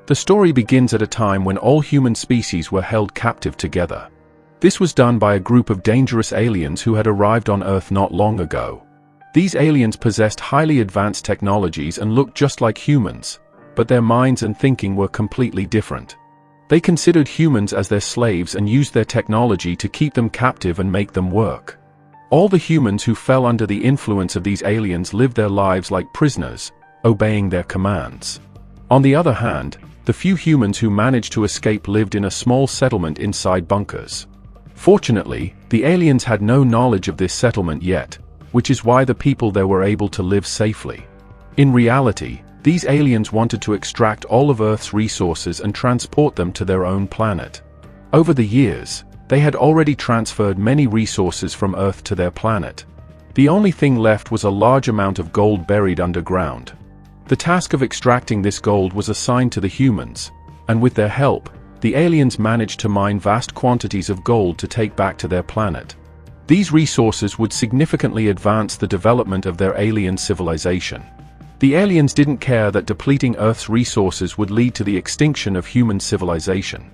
The story begins at a time when all human species were held captive together. This was done by a group of dangerous aliens who had arrived on Earth not long ago. These aliens possessed highly advanced technologies and looked just like humans, but their minds and thinking were completely different. They considered humans as their slaves and used their technology to keep them captive and make them work. All the humans who fell under the influence of these aliens lived their lives like prisoners, obeying their commands. On the other hand, the few humans who managed to escape lived in a small settlement inside bunkers. Fortunately, the aliens had no knowledge of this settlement yet, which is why the people there were able to live safely. In reality, these aliens wanted to extract all of Earth's resources and transport them to their own planet. Over the years, they had already transferred many resources from Earth to their planet. The only thing left was a large amount of gold buried underground. The task of extracting this gold was assigned to the humans, and with their help, the aliens managed to mine vast quantities of gold to take back to their planet. These resources would significantly advance the development of their alien civilization. The aliens didn't care that depleting Earth's resources would lead to the extinction of human civilization.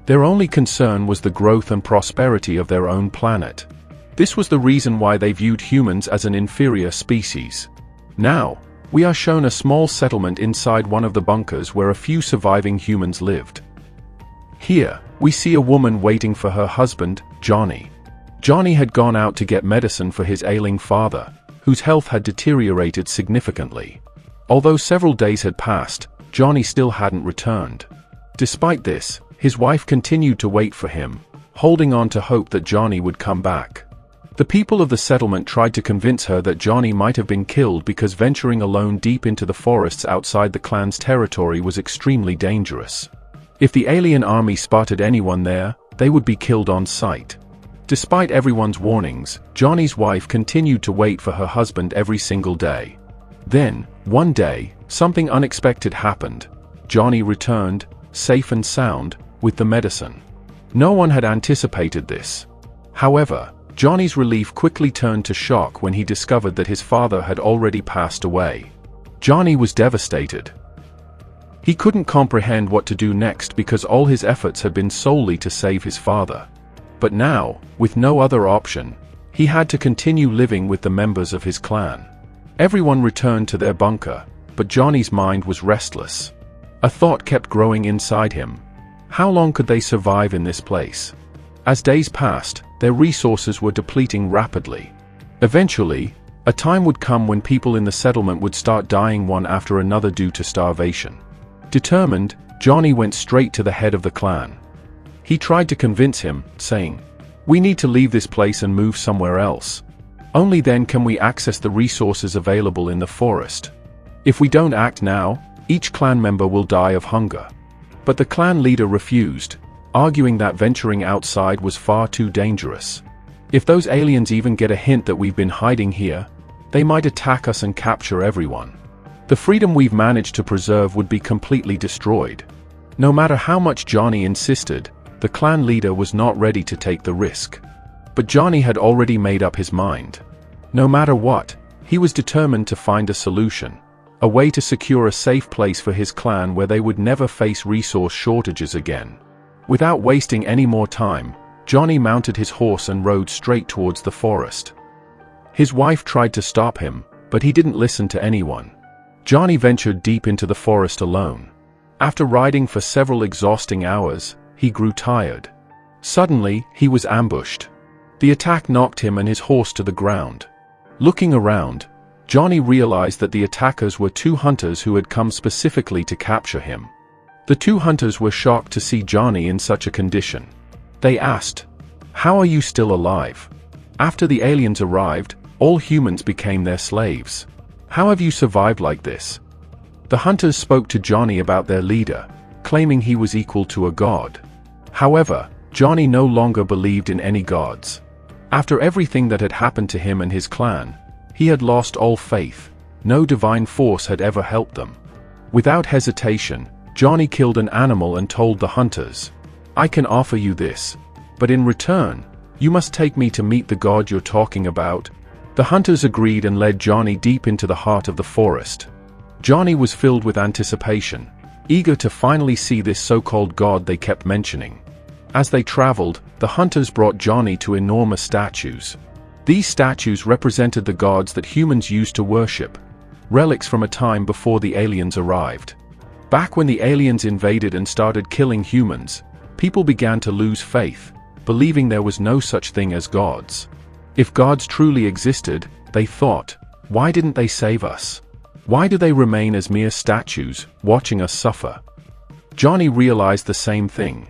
Their only concern was the growth and prosperity of their own planet. This was the reason why they viewed humans as an inferior species. Now, we are shown a small settlement inside one of the bunkers where a few surviving humans lived. Here, we see a woman waiting for her husband, Johnny. Johnny had gone out to get medicine for his ailing father, whose health had deteriorated significantly. Although several days had passed, Johnny still hadn't returned. Despite this, his wife continued to wait for him, holding on to hope that Johnny would come back. The people of the settlement tried to convince her that Johnny might have been killed because venturing alone deep into the forests outside the clan's territory was extremely dangerous. If the alien army spotted anyone there, they would be killed on sight. Despite everyone's warnings, Johnny's wife continued to wait for her husband every single day. Then, one day, something unexpected happened. Johnny returned, safe and sound, with the medicine. No one had anticipated this. However, Johnny's relief quickly turned to shock when he discovered that his father had already passed away. Johnny was devastated. He couldn't comprehend what to do next because all his efforts had been solely to save his father. But now, with no other option, he had to continue living with the members of his clan. Everyone returned to their bunker, but Johnny's mind was restless. A thought kept growing inside him. How long could they survive in this place? As days passed, their resources were depleting rapidly. Eventually, a time would come when people in the settlement would start dying one after another due to starvation. Determined, Johnny went straight to the head of the clan. He tried to convince him, saying, "We need to leave this place and move somewhere else. Only then can we access the resources available in the forest. If we don't act now, each clan member will die of hunger." But the clan leader refused, arguing that venturing outside was far too dangerous. If those aliens even get a hint that we've been hiding here, they might attack us and capture everyone. The freedom we've managed to preserve would be completely destroyed. No matter how much Johnny insisted, the clan leader was not ready to take the risk. But Johnny had already made up his mind. No matter what, he was determined to find a solution, a way to secure a safe place for his clan where they would never face resource shortages again. Without wasting any more time, Johnny mounted his horse and rode straight towards the forest. His wife tried to stop him, but he didn't listen to anyone. Johnny ventured deep into the forest alone. After riding for several exhausting hours, he grew tired. Suddenly, he was ambushed. The attack knocked him and his horse to the ground. Looking around, Johnny realized that the attackers were two hunters who had come specifically to capture him. The two hunters were shocked to see Johnny in such a condition. They asked, "How are you still alive? After the aliens arrived, all humans became their slaves. How have you survived like this?" The hunters spoke to Johnny about their leader, claiming he was equal to a god. However, Johnny no longer believed in any gods. After everything that had happened to him and his clan, he had lost all faith. No divine force had ever helped them. Without hesitation, Johnny killed an animal and told the hunters, "I can offer you this, but in return, you must take me to meet the god you're talking about." The hunters agreed and led Johnny deep into the heart of the forest. Johnny was filled with anticipation. eager to finally see this so-called god they kept mentioning. As they traveled, the hunters brought Johnny to enormous statues. These statues represented the gods that humans used to worship, relics from a time before the aliens arrived. Back when the aliens invaded and started killing humans, people began to lose faith, believing there was no such thing as gods. If gods truly existed, they thought, why didn't they save us? Why do they remain as mere statues, watching us suffer? Johnny realized the same thing.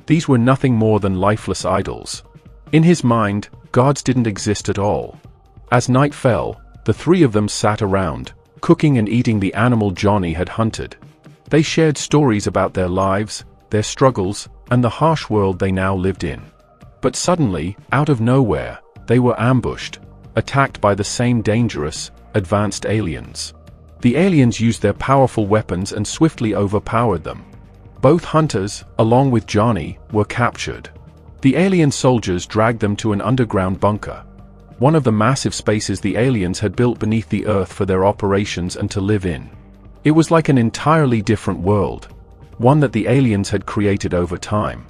These were nothing more than lifeless idols. In his mind, gods didn't exist at all. As night fell, the three of them sat around, cooking and eating the animal Johnny had hunted. They shared stories about their lives, their struggles, and the harsh world they now lived in. But suddenly, out of nowhere, they were ambushed, attacked by the same dangerous, advanced aliens. The aliens used their powerful weapons and swiftly overpowered them. Both hunters, along with Johnny, were captured. The alien soldiers dragged them to an underground bunker, one of the massive spaces the aliens had built beneath the earth for their operations and to live in. It was like an entirely different world, one that the aliens had created over time.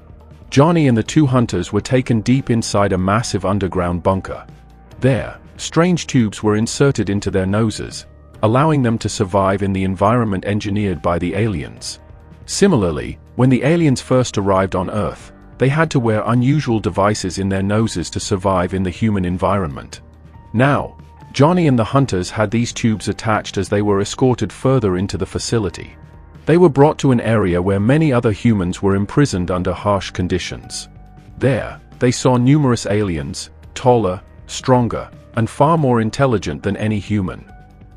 Johnny and the two hunters were taken deep inside a massive underground bunker. There, strange tubes were inserted into their noses, allowing them to survive in the environment engineered by the aliens. Similarly, when the aliens first arrived on Earth, they had to wear unusual devices in their noses to survive in the human environment. Now, Johnny and the hunters had these tubes attached as they were escorted further into the facility. They were brought to an area where many other humans were imprisoned under harsh conditions. There, they saw numerous aliens, taller, stronger, and far more intelligent than any human.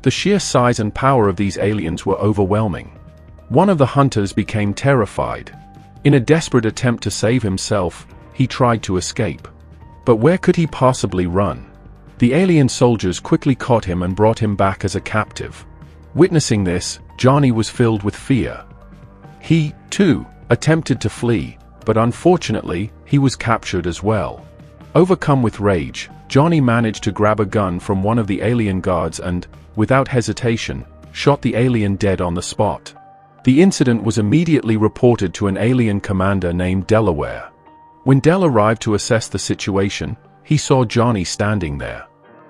The sheer size and power of these aliens were overwhelming. One of the hunters became terrified. In a desperate attempt to save himself, he tried to escape. But where could he possibly run? The alien soldiers quickly caught him and brought him back as a captive. Witnessing this, Johnny was filled with fear. He, too, attempted to flee, but unfortunately, he was captured as well. Overcome with rage, Johnny managed to grab a gun from one of the alien guards and, without hesitation, shot the alien dead on the spot. The incident was immediately reported to an alien commander named Delaware. When Del arrived to assess the situation, he saw Johnny standing there.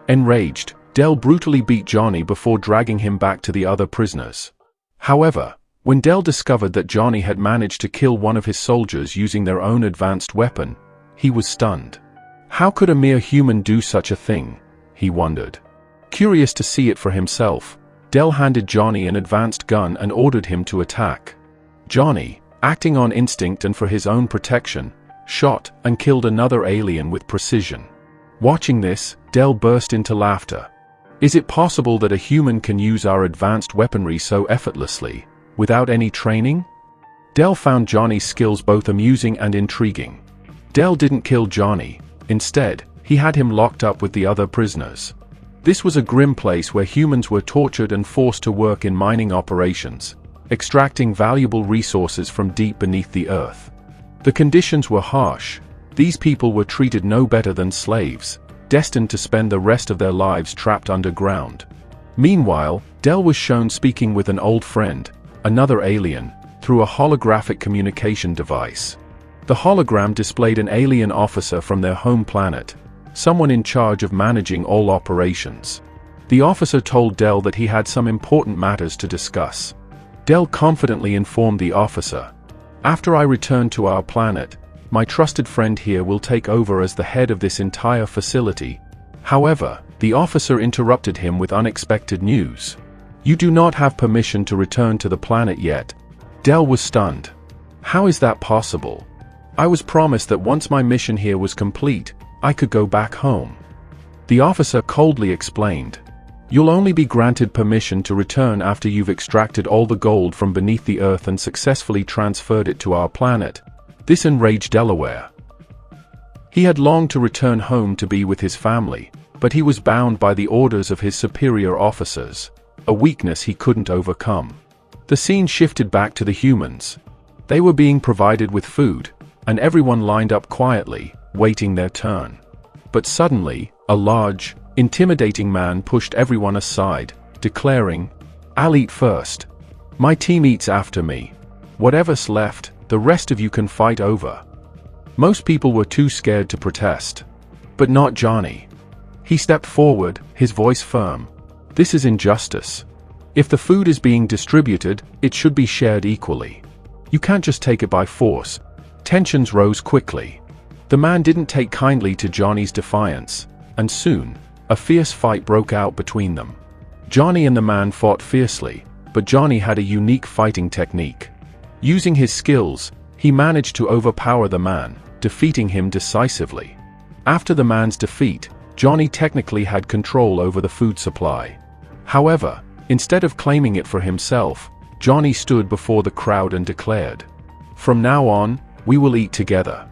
Enraged, Del brutally beat Johnny before dragging him back to the other prisoners. However, when Del discovered that Johnny had managed to kill one of his soldiers using their own advanced weapon, he was stunned. How could a mere human do such a thing? He wondered. Curious to see it for himself, Del handed Johnny an advanced gun and ordered him to attack. Johnny, acting on instinct and for his own protection, shot and killed another alien with precision. Watching this, Del burst into laughter. Is it possible that a human can use our advanced weaponry so effortlessly, without any training? Del found Johnny's skills both amusing and intriguing. Del didn't kill Johnny. Instead, he had him locked up with the other prisoners. This was a grim place where humans were tortured and forced to work in mining operations, extracting valuable resources from deep beneath the earth. The conditions were harsh. These people were treated no better than slaves, destined to spend the rest of their lives trapped underground. Meanwhile, Del was shown speaking with an old friend, another alien, through a holographic communication device. The hologram displayed an alien officer from their home planet, someone in charge of managing all operations. The officer told Del that he had some important matters to discuss. Del confidently informed the officer, "After I return to our planet, my trusted friend here will take over as the head of this entire facility." However, the officer interrupted him with unexpected news. "You do not have permission to return to the planet yet." Del was stunned. "How is that possible? I was promised that once my mission here was complete, I could go back home." The officer coldly explained, "You'll only be granted permission to return after you've extracted all the gold from beneath the earth and successfully transferred it to our planet." This enraged Delaware. He had longed to return home to be with his family, but he was bound by the orders of his superior officers, a weakness he couldn't overcome. The scene shifted back to the humans. They were being provided with food, and everyone lined up quietly, waiting their turn. But suddenly, a large, intimidating man pushed everyone aside, declaring, "I'll eat first. My team eats after me." Whatever's left, the rest of you can fight over." Most people were too scared to protest. But not Johnny. He stepped forward, his voice firm. "This is injustice. If the food is being distributed, it should be shared equally. You can't just take it by force." Tensions rose quickly. The man didn't take kindly to Johnny's defiance, and soon, a fierce fight broke out between them. Johnny and the man fought fiercely, but Johnny had a unique fighting technique. Using his skills, he managed to overpower the man, defeating him decisively. After the man's defeat, Johnny technically had control over the food supply. However, instead of claiming it for himself, Johnny stood before the crowd and declared, "From now on, we will eat together.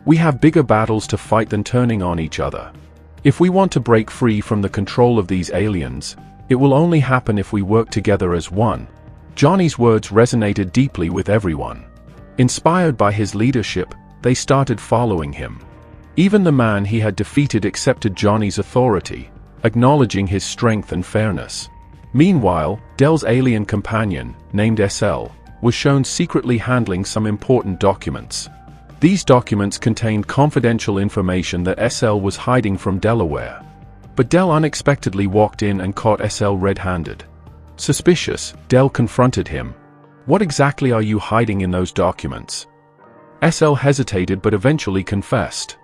We have bigger battles to fight than turning on each other. If we want to break free from the control of these aliens, it will only happen if we work together as one." Johnny's words resonated deeply with everyone. Inspired by his leadership, they started following him. Even the man he had defeated accepted Johnny's authority, acknowledging his strength and fairness. Meanwhile, Del's alien companion, named SL, was shown secretly handling some important documents. These documents contained confidential information that SL was hiding from Delaware. But Del unexpectedly walked in and caught SL red-handed. Suspicious, Del confronted him. "What exactly are you hiding in those documents?" SL hesitated but eventually confessed.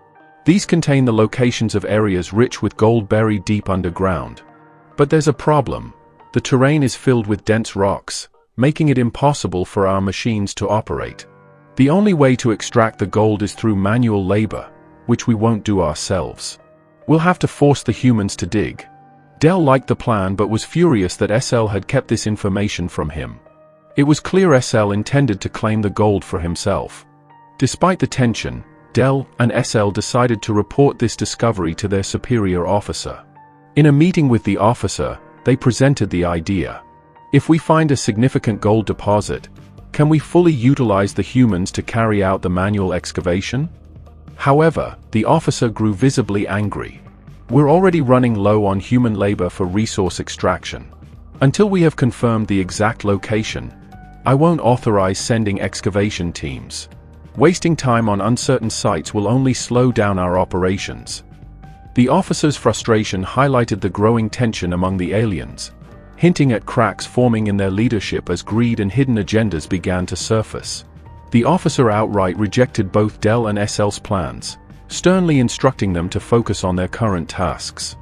"These contain the locations of areas rich with gold buried deep underground. But there's a problem. The terrain is filled with dense rocks, making it impossible for our machines to operate. The only way to extract the gold is through manual labor, which we won't do ourselves. We'll have to force the humans to dig." Del liked the plan but was furious that SL had kept this information from him. It was clear SL intended to claim the gold for himself. Despite the tension, Del and SL decided to report this discovery to their superior officer. In a meeting with the officer, they presented the idea. "If we find a significant gold deposit, can we fully utilize the humans to carry out the manual excavation?" However, the officer grew visibly angry. "We're already running low on human labor for resource extraction. Until we have confirmed the exact location, I won't authorize sending excavation teams. Wasting time on uncertain sites will only slow down our operations." The officer's frustration highlighted the growing tension among the aliens, hinting at cracks forming in their leadership as greed and hidden agendas began to surface. The officer outright rejected both Del and SL's plans, sternly instructing them to focus on their current tasks.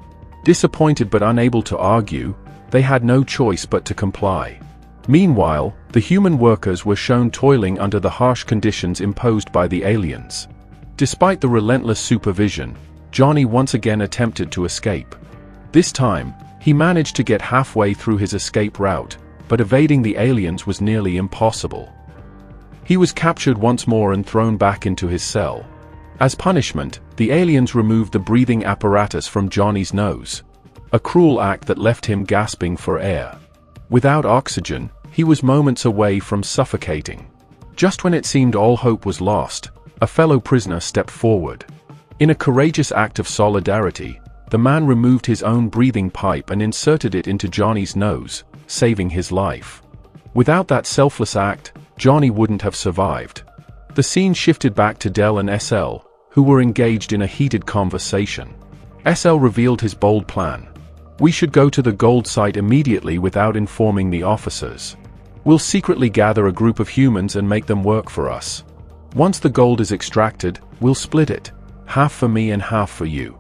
Disappointed but unable to argue, they had no choice but to comply. Meanwhile, the human workers were shown toiling under the harsh conditions imposed by the aliens. Despite the relentless supervision, Johnny once again attempted to escape. This time, he managed to get halfway through his escape route, but evading the aliens was nearly impossible. He was captured once more and thrown back into his cell. As punishment, the aliens removed the breathing apparatus from Johnny's nose, a cruel act that left him gasping for air. Without oxygen, he was moments away from suffocating. Just when it seemed all hope was lost, a fellow prisoner stepped forward. In a courageous act of solidarity, the man removed his own breathing pipe and inserted it into Johnny's nose, saving his life. Without that selfless act, Johnny wouldn't have survived. The scene shifted back to Del and SL, who were engaged in a heated conversation. SL revealed his bold plan. "We should go to the gold site immediately without informing the officers. We'll secretly gather a group of humans and make them work for us. Once the gold is extracted, we'll split it, half for me and half for you."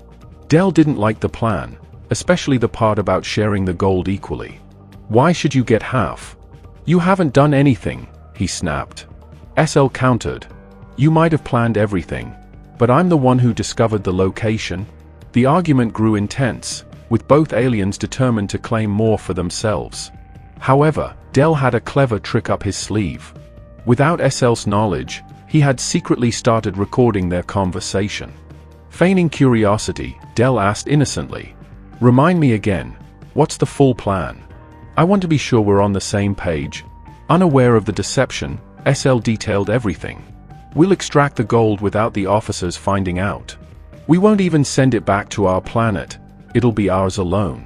Del didn't like the plan, especially the part about sharing the gold equally. "Why should you get half? You haven't done anything," he snapped. SL countered. "You might have planned everything, but I'm the one who discovered the location." The argument grew intense, with both aliens determined to claim more for themselves. However, Del had a clever trick up his sleeve. Without SL's knowledge, he had secretly started recording their conversation. Feigning curiosity, Del asked innocently, "Remind me again, what's the full plan? I want to be sure we're on the same page." Unaware of the deception, SL detailed everything. "We'll extract the gold without the officers finding out. We won't even send it back to our planet, it'll be ours alone.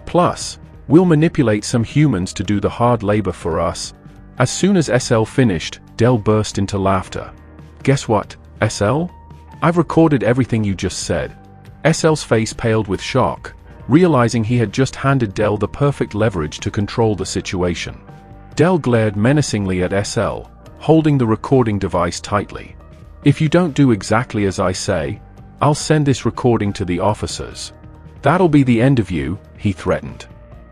Plus, we'll manipulate some humans to do the hard labor for us." As soon as SL finished, Del burst into laughter. "Guess what, SL? I've recorded everything you just said." SL's face paled with shock, realizing he had just handed Del the perfect leverage to control the situation. Del glared menacingly at SL, holding the recording device tightly. "If you don't do exactly as I say, I'll send this recording to the officers. That'll be the end of you," he threatened.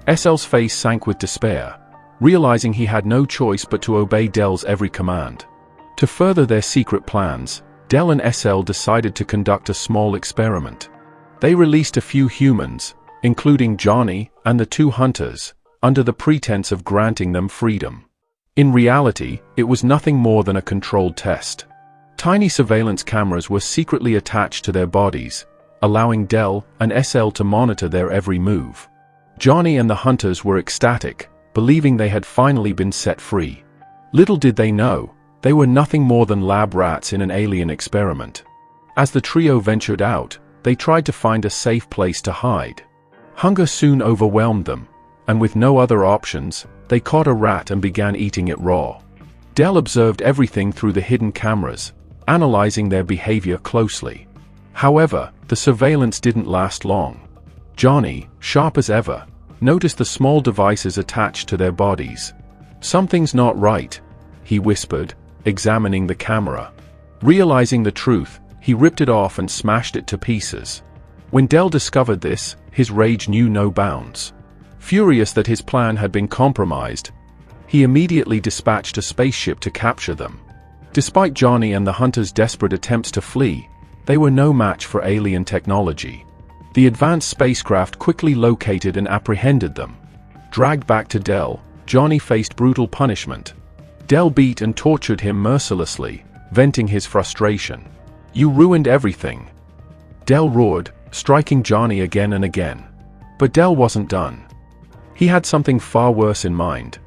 SL's face sank with despair, realizing he had no choice but to obey Del's every command. To further their secret plans, Del and SL decided to conduct a small experiment. They released a few humans, including Johnny and the two hunters, under the pretense of granting them freedom. In reality, it was nothing more than a controlled test. Tiny surveillance cameras were secretly attached to their bodies, allowing Del and SL to monitor their every move. Johnny and the hunters were ecstatic, believing they had finally been set free. Little did they know, they were nothing more than lab rats in an alien experiment. As the trio ventured out, they tried to find a safe place to hide. Hunger soon overwhelmed them, and with no other options, they caught a rat and began eating it raw. Del observed everything through the hidden cameras, analyzing their behavior closely. However, the surveillance didn't last long. Johnny, sharp as ever, noticed the small devices attached to their bodies. "Something's not right," he whispered, examining the camera. Realizing the truth, he ripped it off and smashed it to pieces. When Del discovered this, his rage knew no bounds. Furious that his plan had been compromised, he immediately dispatched a spaceship to capture them. Despite Johnny and the hunters' desperate attempts to flee, they were no match for alien technology. The advanced spacecraft quickly located and apprehended them. Dragged back to Del, Johnny faced brutal punishment. Del beat and tortured him mercilessly, venting his frustration. "You ruined everything," Del roared, striking Johnny again and again. But Del wasn't done. He had something far worse in mind.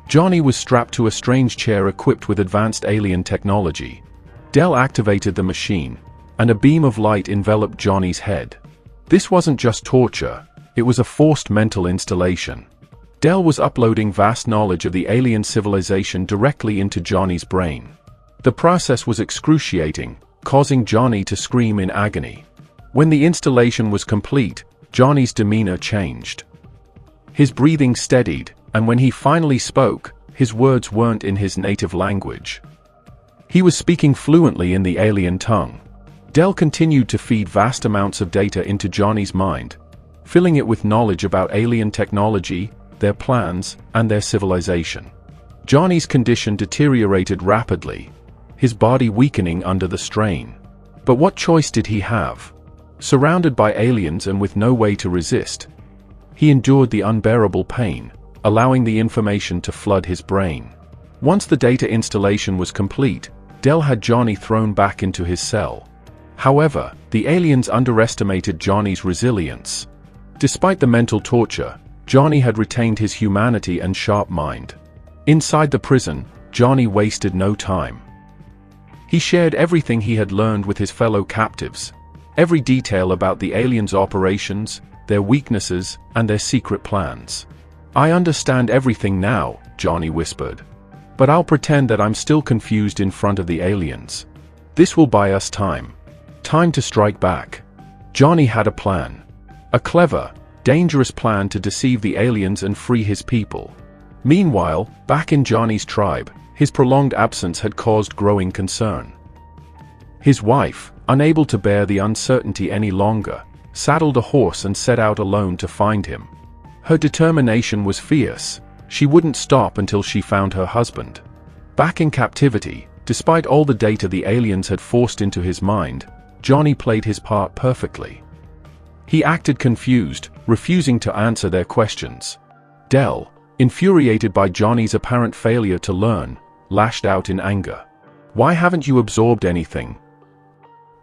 Johnny was strapped to a strange chair equipped with advanced alien technology. Del activated the machine, and a beam of light enveloped Johnny's head. This wasn't just torture, it was a forced mental installation. Del was uploading vast knowledge of the alien civilization directly into Johnny's brain. The process was excruciating, causing Johnny to scream in agony. When the installation was complete, Johnny's demeanor changed. His breathing steadied, and when he finally spoke, his words weren't in his native language. He was speaking fluently in the alien tongue. Del continued to feed vast amounts of data into Johnny's mind, filling it with knowledge about alien technology, their plans, and their civilization. Johnny's condition deteriorated rapidly, his body weakening under the strain. But what choice did he have? Surrounded by aliens and with no way to resist, he endured the unbearable pain, allowing the information to flood his brain. Once the data installation was complete, Del had Johnny thrown back into his cell. However, the aliens underestimated Johnny's resilience. Despite the mental torture, Johnny had retained his humanity and sharp mind. Inside the prison, Johnny wasted no time. He shared everything he had learned with his fellow captives, every detail about the aliens' operations, their weaknesses, and their secret plans. "I understand everything now," Johnny whispered. "But I'll pretend that I'm still confused in front of the aliens. This will buy us time. Time to strike back." Johnny had a plan. A clever, dangerous plan to deceive the aliens and free his people. Meanwhile, back in Johnny's tribe, his prolonged absence had caused growing concern. His wife, unable to bear the uncertainty any longer, saddled a horse and set out alone to find him. Her determination was fierce. She wouldn't stop until she found her husband. Back in captivity, despite all the data the aliens had forced into his mind, Johnny played his part perfectly. He acted confused, refusing to answer their questions. Del, infuriated by Johnny's apparent failure to learn, lashed out in anger. "Why haven't you absorbed anything?"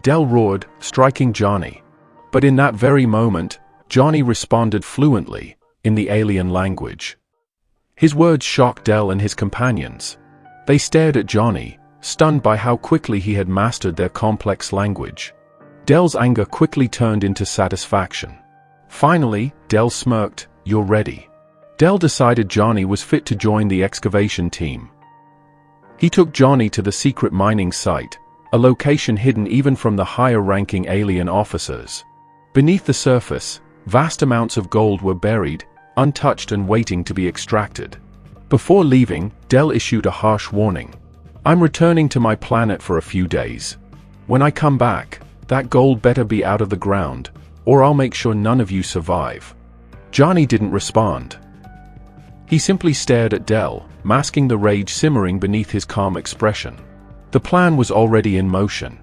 Del roared, striking Johnny. But in that very moment, Johnny responded fluently, in the alien language. His words shocked Del and his companions. They stared at Johnny, stunned by how quickly he had mastered their complex language. Del's anger quickly turned into satisfaction. Finally, Del smirked, "You're ready." Del decided Johnny was fit to join the excavation team. He took Johnny to the secret mining site, a location hidden even from the higher-ranking alien officers. Beneath the surface, vast amounts of gold were buried, untouched and waiting to be extracted. Before leaving, Del issued a harsh warning. "I'm returning to my planet for a few days. When I come back, that gold better be out of the ground, or I'll make sure none of you survive." Johnny didn't respond. He simply stared at Del, masking the rage simmering beneath his calm expression. The plan was already in motion.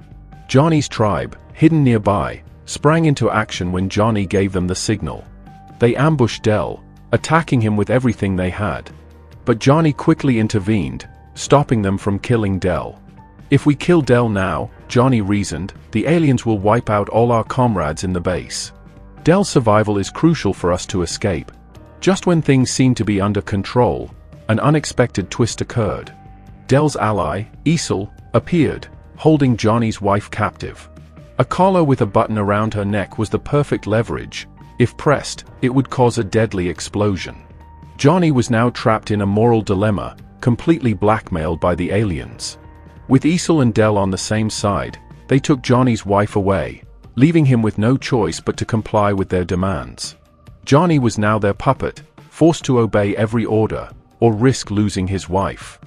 Johnny's tribe, hidden nearby, sprang into action when Johnny gave them the signal. They ambushed Del, attacking him with everything they had. But Johnny quickly intervened, stopping them from killing Del. "If we kill Del now," Johnny reasoned, "the aliens will wipe out all our comrades in the base. Del's survival is crucial for us to escape." Just when things seemed to be under control, an unexpected twist occurred. Del's ally, Isel, appeared, holding Johnny's wife captive. A collar with a button around her neck was the perfect leverage. If pressed, it would cause a deadly explosion. Johnny was now trapped in a moral dilemma, completely blackmailed by the aliens. With Isel and Del on the same side, they took Johnny's wife away, leaving him with no choice but to comply with their demands. Johnny was now their puppet, forced to obey every order, or risk losing his wife.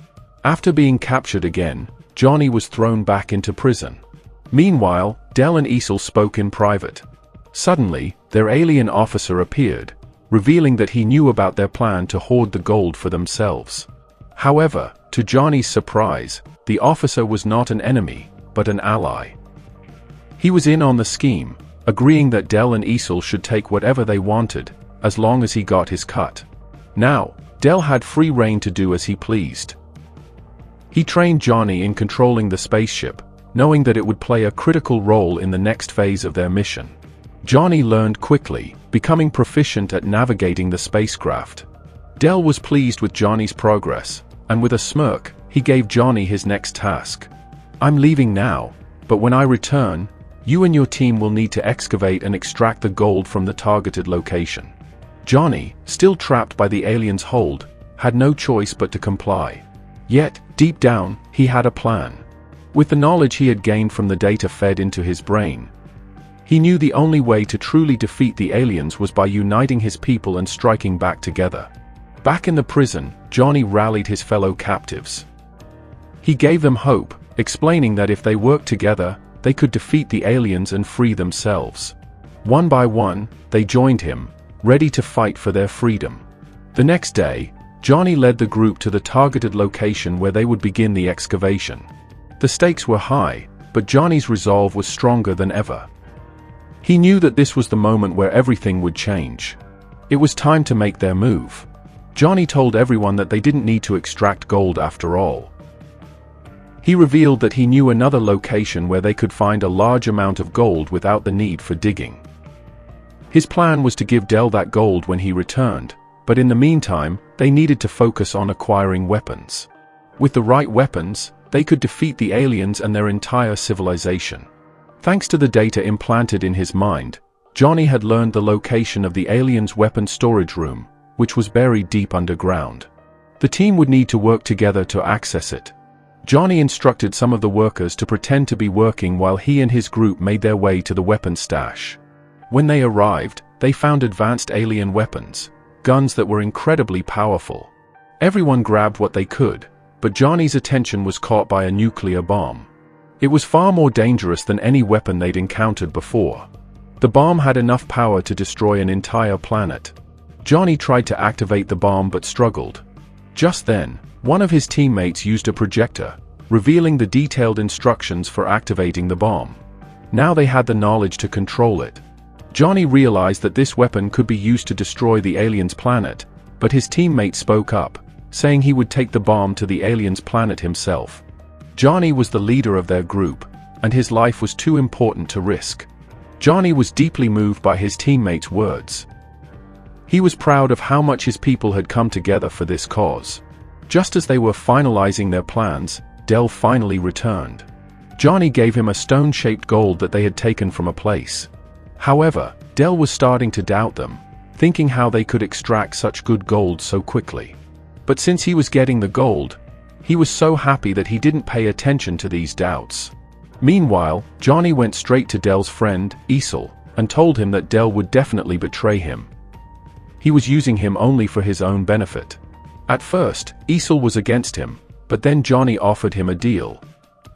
After being captured again, Johnny was thrown back into prison. Meanwhile, Del and Isel spoke in private. Suddenly, their alien officer appeared, revealing that he knew about their plan to hoard the gold for themselves. However, to Johnny's surprise, the officer was not an enemy, but an ally. He was in on the scheme, agreeing that Del and Isel should take whatever they wanted, as long as he got his cut. Now, Del had free rein to do as he pleased. He trained Johnny in controlling the spaceship, knowing that it would play a critical role in the next phase of their mission. Johnny learned quickly, becoming proficient at navigating the spacecraft. Del was pleased with Johnny's progress, and with a smirk, he gave Johnny his next task. "I'm leaving now, but when I return, you and your team will need to excavate and extract the gold from the targeted location." Johnny, still trapped by the aliens' hold, had no choice but to comply. Yet, deep down, he had a plan. With the knowledge he had gained from the data fed into his brain, he knew the only way to truly defeat the aliens was by uniting his people and striking back together. Back in the prison, Johnny rallied his fellow captives. He gave them hope, explaining that if they worked together, they could defeat the aliens and free themselves. One by one, they joined him, ready to fight for their freedom. The next day, Johnny led the group to the targeted location where they would begin the excavation. The stakes were high, but Johnny's resolve was stronger than ever. He knew that this was the moment where everything would change. It was time to make their move. Johnny told everyone that they didn't need to extract gold after all. He revealed that he knew another location where they could find a large amount of gold without the need for digging. His plan was to give Del that gold when he returned, but in the meantime, they needed to focus on acquiring weapons. With the right weapons, they could defeat the aliens and their entire civilization. Thanks to the data implanted in his mind, Johnny had learned the location of the aliens' weapon storage room, which was buried deep underground. The team would need to work together to access it. Johnny instructed some of the workers to pretend to be working while he and his group made their way to the weapon stash. When they arrived, they found advanced alien weapons, guns that were incredibly powerful. Everyone grabbed what they could, but Johnny's attention was caught by a nuclear bomb. It was far more dangerous than any weapon they'd encountered before. The bomb had enough power to destroy an entire planet. Johnny tried to activate the bomb but struggled. Just then, one of his teammates used a projector, revealing the detailed instructions for activating the bomb. Now they had the knowledge to control it. Johnny realized that this weapon could be used to destroy the aliens' planet, but his teammate spoke up, saying he would take the bomb to the aliens' planet himself. Johnny was the leader of their group, and his life was too important to risk. Johnny was deeply moved by his teammates' words. He was proud of how much his people had come together for this cause. Just as they were finalizing their plans, Del finally returned. Johnny gave him a stone-shaped gold that they had taken from a place. However, Del was starting to doubt them, thinking how they could extract such good gold so quickly. But since he was getting the gold, He was so happy that he didn't pay attention to these doubts. Meanwhile, Johnny went straight to Del's friend, Esau, and told him that Del would definitely betray him. He was using him only for his own benefit. At first, Esau was against him, but then Johnny offered him a deal.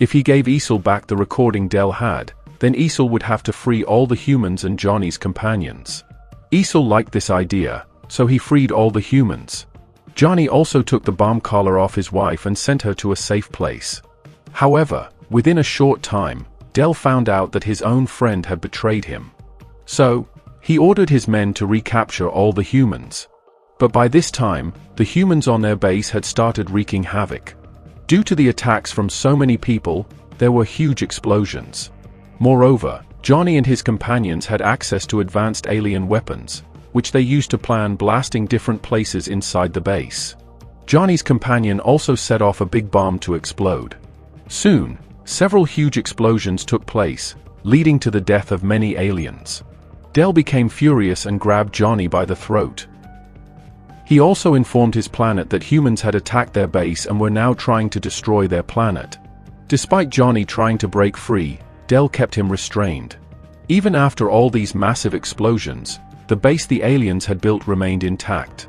If he gave Esau back the recording Del had, then Esau would have to free all the humans and Johnny's companions. Esau liked this idea, so he freed all the humans. Johnny also took the bomb collar off his wife and sent her to a safe place. However, within a short time, Del found out that his own friend had betrayed him. So, he ordered his men to recapture all the humans. But by this time, the humans on their base had started wreaking havoc. Due to the attacks from so many people, there were huge explosions. Moreover, Johnny and his companions had access to advanced alien weapons, which they used to plan blasting different places inside the base. Johnny's companion also set off a big bomb to explode. Soon, several huge explosions took place, leading to the death of many aliens. Del became furious and grabbed Johnny by the throat. He also informed his planet that humans had attacked their base and were now trying to destroy their planet. Despite Johnny trying to break free, Del kept him restrained. Even after all these massive explosions, the base the aliens had built remained intact.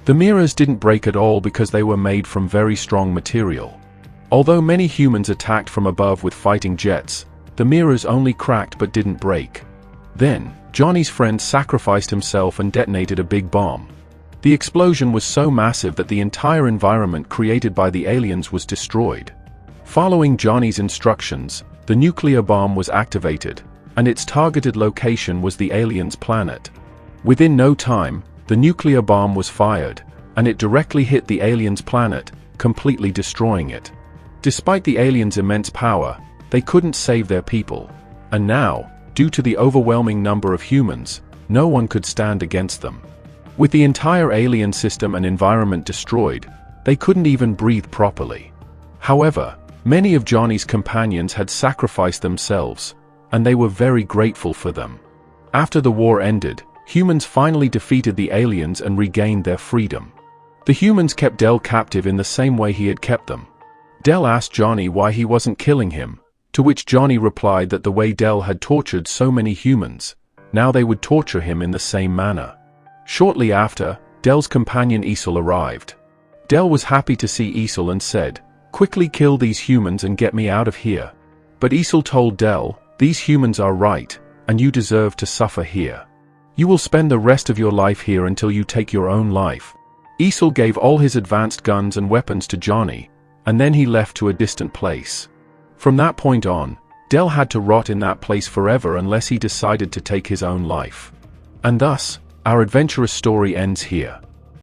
The mirrors didn't break at all because they were made from very strong material. Although many humans attacked from above with fighting jets, the mirrors only cracked but didn't break. Then, Johnny's friend sacrificed himself and detonated a big bomb. The explosion was so massive that the entire environment created by the aliens was destroyed. Following Johnny's instructions, the nuclear bomb was activated, and its targeted location was the aliens' planet. Within no time, the nuclear bomb was fired, and it directly hit the aliens' planet, completely destroying it. Despite the aliens' immense power, they couldn't save their people, and now, due to the overwhelming number of humans, no one could stand against them. With the entire alien system and environment destroyed, they couldn't even breathe properly. However, many of Johnny's companions had sacrificed themselves, and they were very grateful for them. After the war ended, humans finally defeated the aliens and regained their freedom. The humans kept Del captive in the same way he had kept them. Del asked Johnny why he wasn't killing him, to which Johnny replied that the way Del had tortured so many humans, now they would torture him in the same manner. Shortly after, Del's companion Esau arrived. Del was happy to see Esau and said, "Quickly kill these humans and get me out of here." But Esau told Del, "These humans are right, and you deserve to suffer here. You will spend the rest of your life here until you take your own life." Esau gave all his advanced guns and weapons to Johnny, and then he left to a distant place. From that point on, Del had to rot in that place forever unless he decided to take his own life. And thus, our adventurous story ends here.